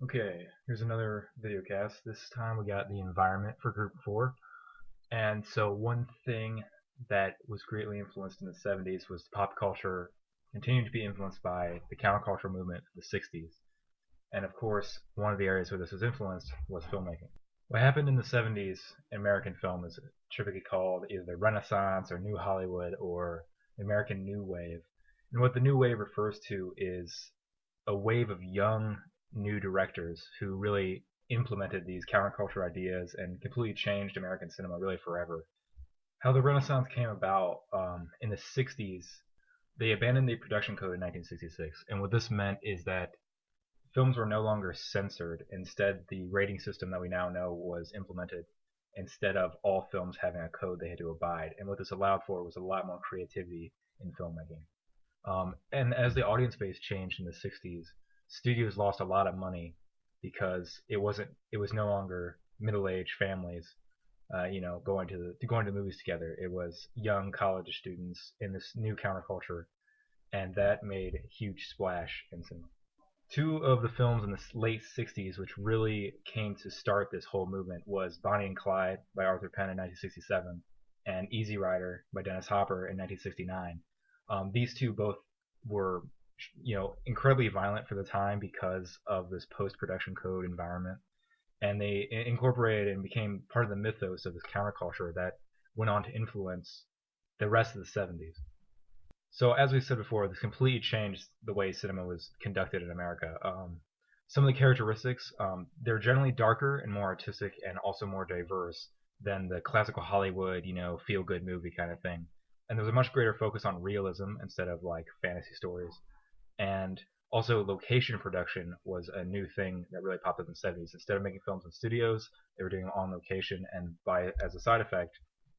Okay, here's another video cast. This time we got the environment for group 4. And so one thing that was greatly influenced in the 70s was pop culture continued to be influenced by the counterculture movement of the 60s. And of course, one of the areas where this was influenced was filmmaking. What happened in the 70s in American film is typically called either the Renaissance or New Hollywood or the American New Wave. And what the New Wave refers to is a wave of young new directors who really implemented these counterculture ideas and completely changed American cinema really forever. How the Renaissance came about in the 60s, they abandoned the production code in 1966. And what this meant is that films were no longer censored. Instead, the rating system that we now know was implemented instead of all films having a code they had to abide. And what this allowed for was a lot more creativity in filmmaking. And as the audience base changed in the 60s, studios lost a lot of money because it was no longer middle-aged families, going to movies together. It was young college students in this new counterculture, and that made a huge splash in cinema. Two of the films in the late 60s which really came to start this whole movement was Bonnie and Clyde by Arthur Penn in 1967 and Easy Rider by Dennis Hopper in 1969. These two both were incredibly violent for the time because of this post-production code environment, and they incorporated and became part of the mythos of this counterculture that went on to influence the rest of the 70s. So as we said before, this completely changed the way cinema was conducted in America. Some of the characteristics, they're generally darker and more artistic and also more diverse than the classical Hollywood, feel-good movie kind of thing. And there was a much greater focus on realism instead of like fantasy stories. And also location production was a new thing that really popped up in the 70s. Instead of making films in studios, they were doing on location, and as a side effect,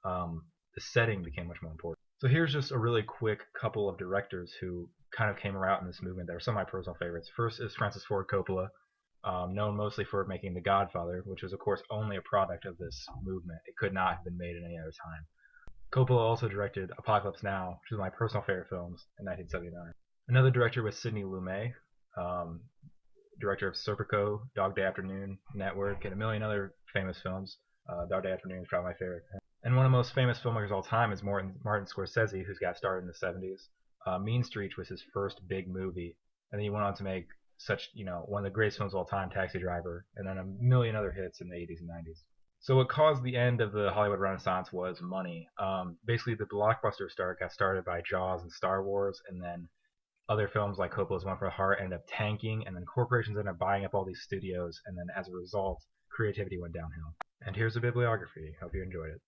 the setting became much more important. So here's just a really quick couple of directors who kind of came around in this movement that are some of my personal favorites. First is Francis Ford Coppola, known mostly for making The Godfather, which was of course only a product of this movement. It could not have been made at any other time. Coppola also directed Apocalypse Now, which is one of my personal favorite films, in 1979. Another director was Sidney Lumet, director of Serpico, Dog Day Afternoon, Network, and a million other famous films. Dog Day Afternoon is probably my favorite. And one of the most famous filmmakers of all time is Martin Scorsese, who's got started in the 70s. Mean Streets was his first big movie, and then he went on to make one of the greatest films of all time, Taxi Driver, and then a million other hits in the 80s and 90s. So what caused the end of the Hollywood Renaissance was money. Basically, the blockbuster start got started by Jaws and Star Wars, and then other films like Coppola's One for the Heart ended up tanking, and then corporations ended up buying up all these studios, and then as a result, creativity went downhill. And here's a bibliography. Hope you enjoyed it.